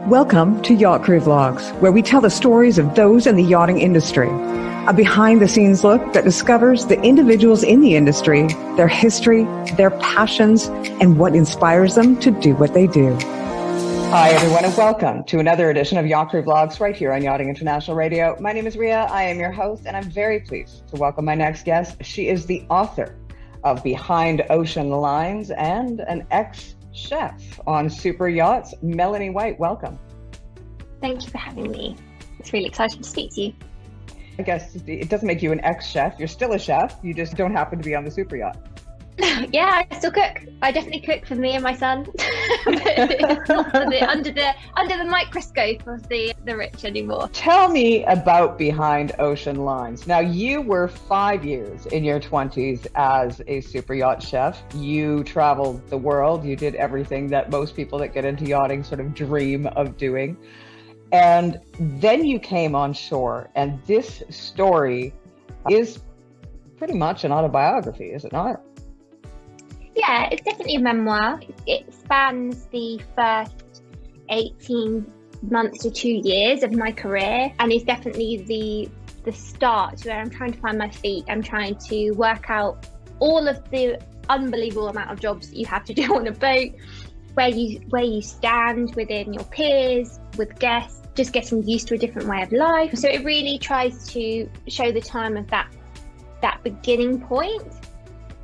Welcome to Yachtcrew Vlogs, where we tell the stories of those in the yachting industry. A behind-the-scenes look that discovers the individuals in the industry, their history, their passions, and what inspires them to do what they do. Hi, everyone, and welcome to another edition of Yachtcrew Vlogs right here on Yachting International Radio. My name is Ria. I am your host, and I'm very pleased to welcome my next guest. She is the author of Behind Ocean Lines and an ex-chef on super yachts. Melanie White, welcome. Thank you for having me. It's really exciting to speak to you. I guess it doesn't make you an ex-chef. You're still a chef. You just don't happen to be on the super yacht. Yeah, I still cook. I definitely cook for me and my son. But it's not for under the microscope of the rich anymore. Tell me about Behind Ocean Lines. Now, you were 5 years in your 20s as a super yacht chef. You traveled the world. You did everything that most people that get into yachting sort of dream of doing. And then you came on shore, and this story is pretty much an autobiography, is it not? Yeah, it's definitely a memoir. It spans the first 18 months to 2 years of my career, and is definitely the start where I'm trying to find my feet. I'm trying to work out all of the unbelievable amount of jobs that you have to do on a boat, where you stand within your peers, with guests, just getting used to a different way of life. So it really tries to show the time of that beginning point.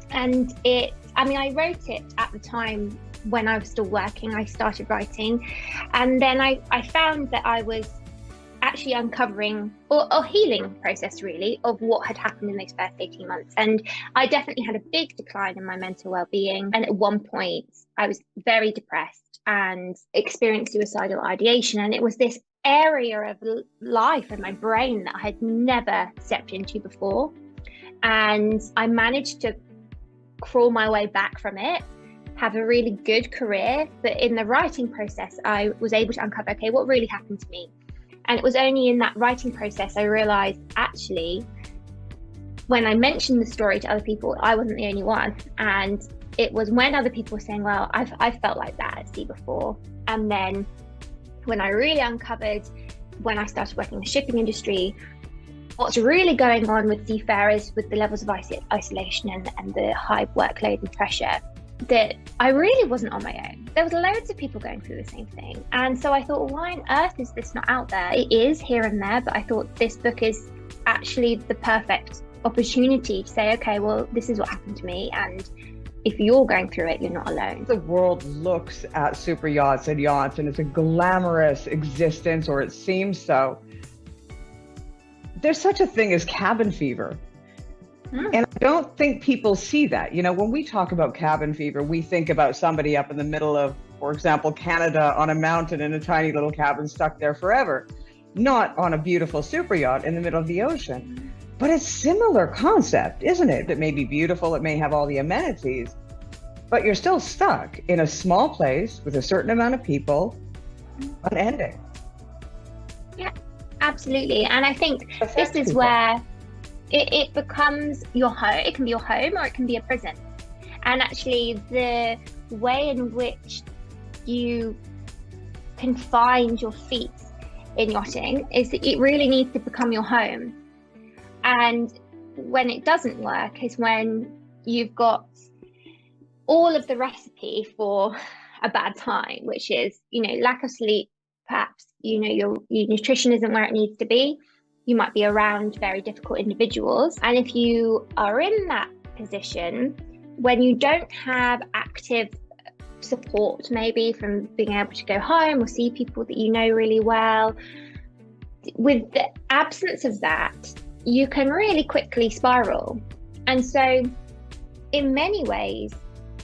And I wrote it at the time when I was still working. I started writing, and then I found that I was actually uncovering or healing process really of what had happened in those first 18 months. And I definitely had a big decline in my mental well-being. And at one point I was very depressed and experienced suicidal ideation. And it was this area of life in my brain that I had never stepped into before. And I managed to crawl my way back from it, have a really good career. But in the writing process, I was able to uncover, okay, what really happened to me? And it was only in that writing process I realized, actually, when I mentioned the story to other people, I wasn't the only one. And it was when other people were saying, well, I've felt like that at sea before. And then when I really uncovered, when I started working in the shipping industry, what's really going on with seafarers with the levels of isolation and the high workload and pressure, that I really wasn't on my own. There was loads of people going through the same thing. And so I thought, well, why on earth is this not out there? It is here and there, but I thought this book is actually the perfect opportunity to say, okay, well, this is what happened to me. And if you're going through it, you're not alone. The world looks at super yachts and yachts, and it's a glamorous existence, or it seems so. There's such a thing as cabin fever. And I don't think people see that. You know, when we talk about cabin fever, we think about somebody up in the middle of, for example, Canada on a mountain in a tiny little cabin stuck there forever, not on a beautiful super yacht in the middle of the ocean. But it's a similar concept, isn't it? It may be beautiful, it may have all the amenities, but you're still stuck in a small place with a certain amount of people, unending. Yeah, absolutely. And I think this is where it becomes your home. It can be your home or it can be a prison. And actually the way in which you can find your feet in yachting is that it really needs to become your home. And when it doesn't work is when you've got all of the recipe for a bad time, which is, lack of sleep, perhaps, your nutrition isn't where it needs to be. You might be around very difficult individuals. And if you are in that position, when you don't have active support, maybe from being able to go home or see people that you know really well, with the absence of that, you can really quickly spiral. And so in many ways,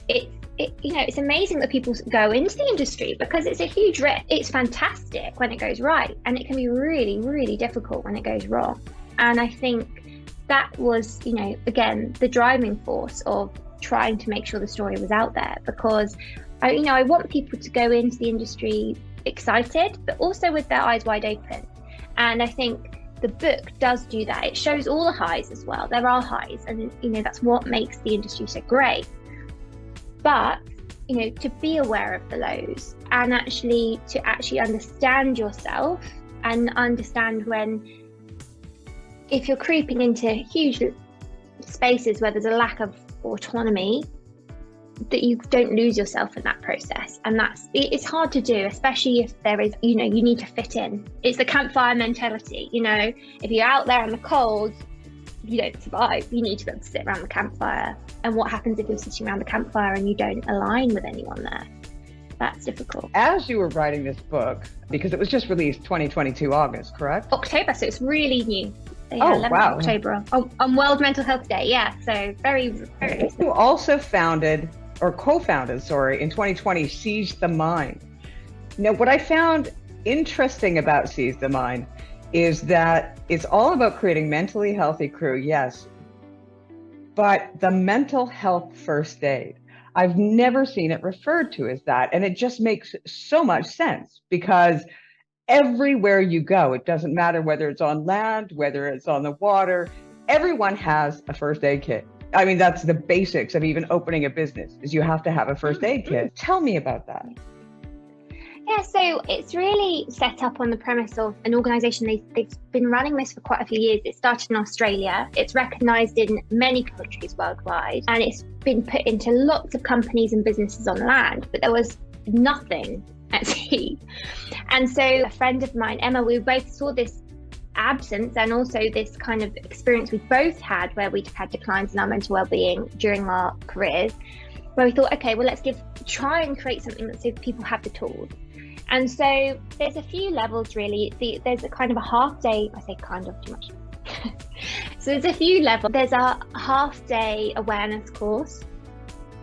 it's amazing that people go into the industry because it's a huge risk. It's fantastic when it goes right, and it can be really, really difficult when it goes wrong. And I think that was, again, the driving force of trying to make sure the story was out there, because I want people to go into the industry excited, but also with their eyes wide open. And I think the book does do that. It shows all the highs as well. There are highs, and that's what makes the industry so great. But to be aware of the lows and to understand yourself and understand if you're creeping into huge spaces where there's a lack of autonomy, that you don't lose yourself in that process. And it's hard to do, especially if there is, you need to fit in. It's the campfire mentality, if you're out there in the cold, you don't survive. You need to be able to sit around the campfire. And what happens if you're sitting around the campfire and you don't align with anyone there? That's difficult. As you were writing this book, because it was just released 2022 August, correct? October, so it's really new. Yeah, 11th wow. October on World Mental Health Day. Yeah, so very, very recent. You also co-founded, in 2020, Seize the Mind. Now, what I found interesting about Seize the Mind is that it's all about creating mentally healthy crew, yes, but the mental health first aid. I've never seen it referred to as that. And it just makes so much sense because everywhere you go, it doesn't matter whether it's on land, whether it's on the water, everyone has a first aid kit. I mean, that's the basics of even opening a business, is you have to have a first aid kit. Tell me about that. Yeah, so it's really set up on the premise of an organisation. They've been running this for quite a few years. It started in Australia. It's recognised in many countries worldwide, and it's been put into lots of companies and businesses on land, but there was nothing at sea. And so a friend of mine, Emma, we both saw this absence and also this kind of experience we both had where we'd had declines in our mental well-being during our careers, where we thought, okay, well, let's try and create something that so people have the tools. And so there's a few levels really. There's a kind of a half day, I say kind of too much. So there's a few levels. There's a half day awareness course,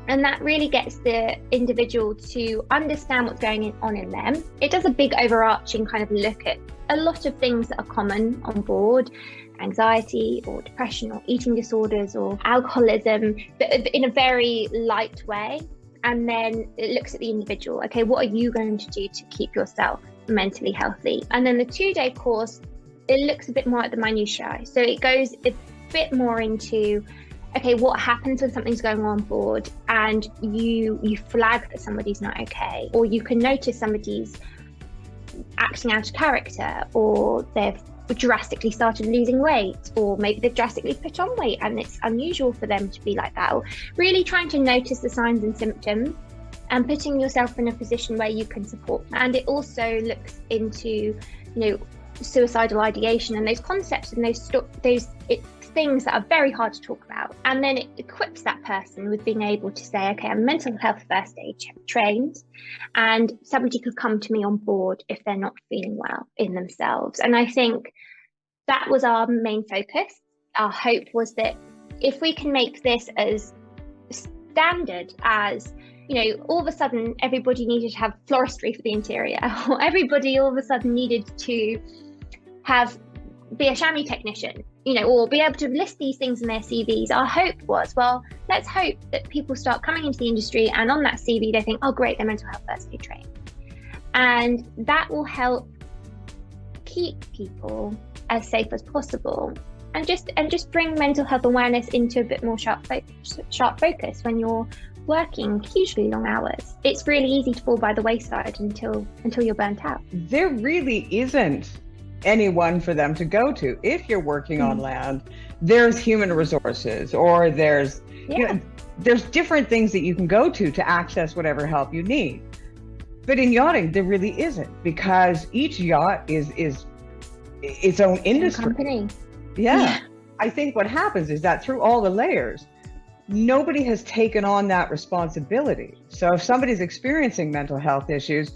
and that really gets the individual to understand what's going on in them. It does a big overarching kind of look at a lot of things that are common on board, anxiety or depression or eating disorders or alcoholism, but in a very light way. And then it looks at the individual. Okay, what are you going to do to keep yourself mentally healthy? And then the 2-day course, it looks a bit more at the minutiae. So it goes a bit more into, okay, what happens when something's going on board and you flag that somebody's not okay, or you can notice somebody's acting out of character, or they've drastically started losing weight, or maybe they've drastically put on weight and it's unusual for them to be like that, or really trying to notice the signs and symptoms and putting yourself in a position where you can support. And it also looks into, suicidal ideation and those concepts and those things that are very hard to talk about. And then it equips that person with being able to say, okay, I'm mental health first aid trained, and somebody could come to me on board if they're not feeling well in themselves. And I think that was our main focus. Our hope was that if we can make this as standard as, all of a sudden everybody needed to have floristry for the interior, or everybody all of a sudden needed to be a chamois technician, or be able to list these things in their CVs. Our hope was, well, let's hope that people start coming into the industry and on that CV they think, oh great, they're mental health first aid trained. And that will help keep people as safe as possible and just bring mental health awareness into a bit more sharp focus when you're working hugely long hours. It's really easy to fall by the wayside until you're burnt out. There really isn't anyone for them to go to. If you're working on land, there's human resources, or there's there's different things that you can go to access whatever help you need. But in yachting, there really isn't, because each yacht is its own industry. Company. Yeah. I think what happens is that through all the layers, nobody has taken on that responsibility. So if somebody's experiencing mental health issues,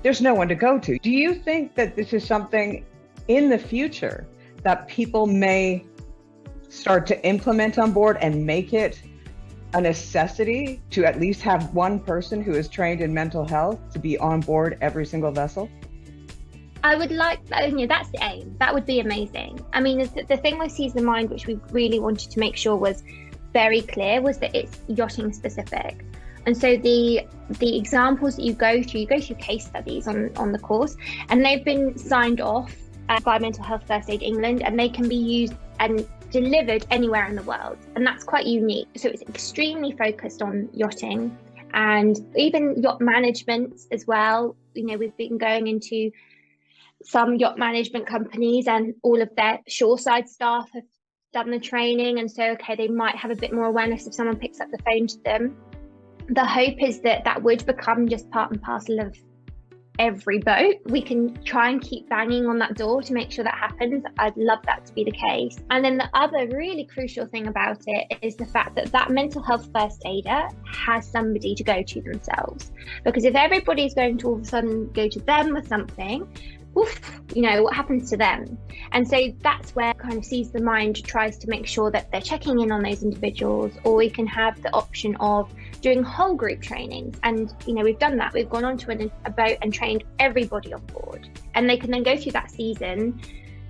there's no one to go to. Do you think that this is something in the future that people may start to implement on board and make it a necessity to at least have one person who is trained in mental health to be on board every single vessel? I would like, that's the aim. That would be amazing. I mean, the thing with Seize the Mind, which we really wanted to make sure was very clear, was that it's yachting specific. And so the examples that you go through case studies on the course, and they've been signed off by Mental Health First Aid England, and they can be used and delivered anywhere in the world. And that's quite unique. So it's extremely focused on yachting, And even yacht management as well. You know, we've been going into some yacht management companies and all of their shoreside staff have done the training. And so, okay, they might have a bit more awareness if someone picks up the phone to them. The hope is that that would become just part and parcel of every boat. We can try and keep banging on that door to make sure that happens. I'd love that to be the case. And then the other really crucial thing about it is the fact that that mental health first aider has somebody to go to themselves. Because if everybody's going to all of a sudden go to them with something, oof, you know, what happens to them? And so that's where kind of Seize the Mind tries to make sure that they're checking in on those individuals, or we can have the option of doing whole group trainings. And, you know, we've done that. We've gone onto a boat and trained everybody on board. And they can then go through that season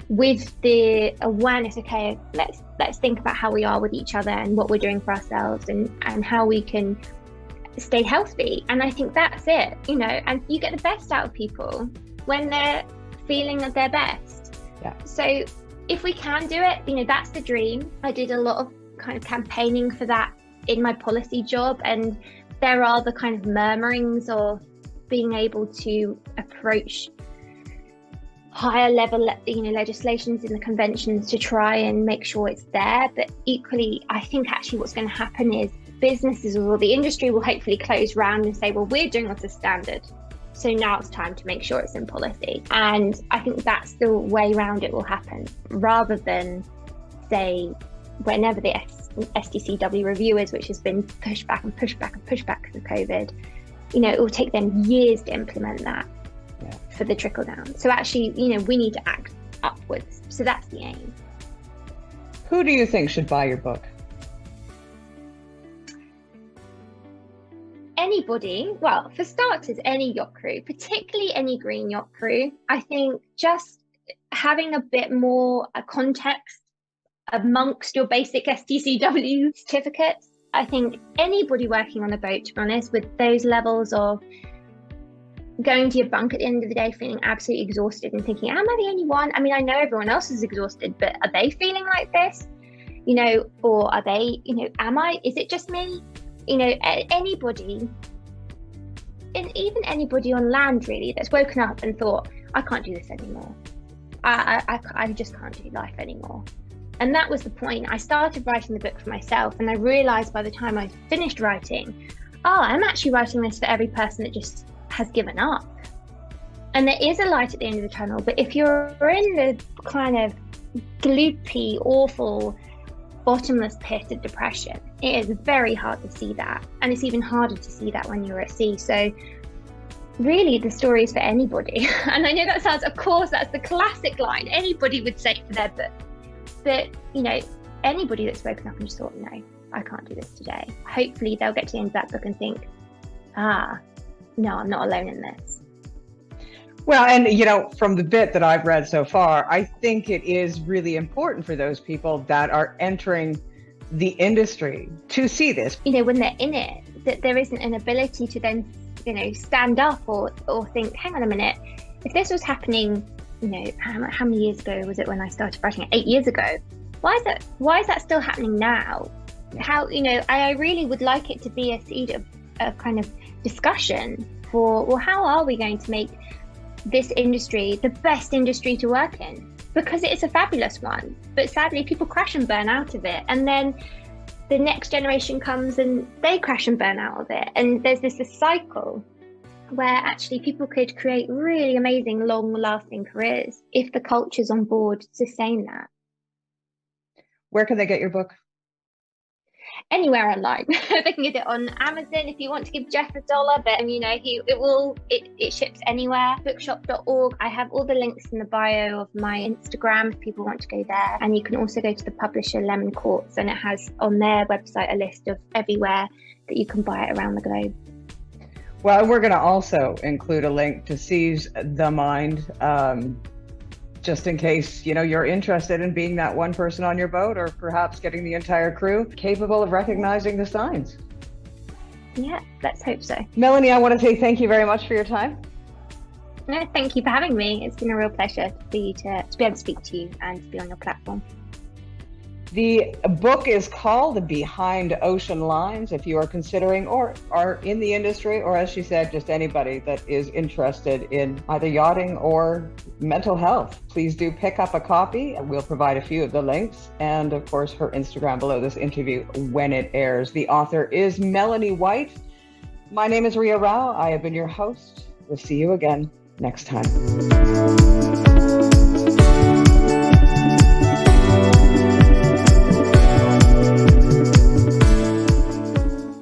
with the awareness, okay, let's think about how we are with each other and what we're doing for ourselves and how we can stay healthy. And I think that's it, you know, and you get the best out of people when they're feeling at their best. Yeah. So if we can do it, you know, that's the dream. I did a lot of kind of campaigning for that in my policy job, and there are the kind of murmurings of being able to approach higher level, you know, legislations in the conventions to try and make sure it's there. But equally, I think actually what's going to happen is businesses or the industry will hopefully close round and say, well, we're doing what's a standard, so now it's time to make sure it's in policy. And I think that's the way around it will happen, rather than say whenever the STCW review is, which has been pushed back and pushed back and pushed back because of COVID, you know, it will take them years to implement that for the trickle down. So actually, you know, we need to act upwards. So that's the aim. Who do you think should buy your book? Anybody. Well, for starters, any yacht crew, particularly any green yacht crew. I think just having a bit more context amongst your basic STCW certificates. I think anybody working on a boat, to be honest, with those levels of going to your bunk at the end of the day feeling absolutely exhausted and thinking, am I the only one? I mean, I know everyone else is exhausted, but are they feeling like this? You know, or are they, you know, is it just me? You know, anybody, and even anybody on land really, that's woken up and thought, I can't do this anymore. I just can't do life anymore. And that was the point. I started writing the book for myself, and I realized by the time I finished writing, I'm actually writing this for every person that just has given up. And there is a light at the end of the tunnel, but if you're in the kind of gloopy, awful, bottomless pit of depression, it is very hard to see that. And it's even harder to see that when you're at sea. So really the story is for anybody. And I know that sounds, of course, that's the classic line anybody would say for their book. But, you know, anybody that's woken up and just thought, no, I can't do this today. Hopefully they'll get to the end of that book and think, no, I'm not alone in this. Well, and, you know, from the bit that I've read so far, I think it is really important for those people that are entering the industry to see this. You know, when they're in it, that there isn't an ability to then, you know, stand up or think, hang on a minute, if this was happening, you know, how many years ago was it when I started writing it? 8 years ago. Why is that still happening now? How, you know, I really would like it to be a seed of a kind of discussion for, well, how are we going to make this industry the best industry to work in? Because it is a fabulous one, but sadly people crash and burn out of it, and then the next generation comes and they crash and burn out of it, and there's this cycle where actually people could create really amazing long-lasting careers if the cultures on board sustain that. Where can they get your book? Anywhere online. They can get it on Amazon if you want to give Jeff $1, but you know, it ships anywhere. Bookshop.org. I have all the links in the bio of my Instagram if people want to go there, and you can also go to the publisher Lemon Quartz, and it has on their website a list of everywhere that you can buy it around the globe. Well, we're going to also include a link to Seize the Mind, just in case, you know, you're interested in being that one person on your boat, or perhaps getting the entire crew capable of recognizing the signs. Yeah, let's hope so. Melanie, I want to say thank you very much for your time. No, thank you for having me. It's been a real pleasure to be able to speak to you and to be on your platform. The book is called Behind Ocean Lines. If you are considering or are in the industry, or as she said, just anybody that is interested in either yachting or mental health, please do pick up a copy. We'll provide a few of the links and, of course, her Instagram below this interview when it airs. The author is Melanie White. My name is Ria Rao. I have been your host. We'll see you again next time.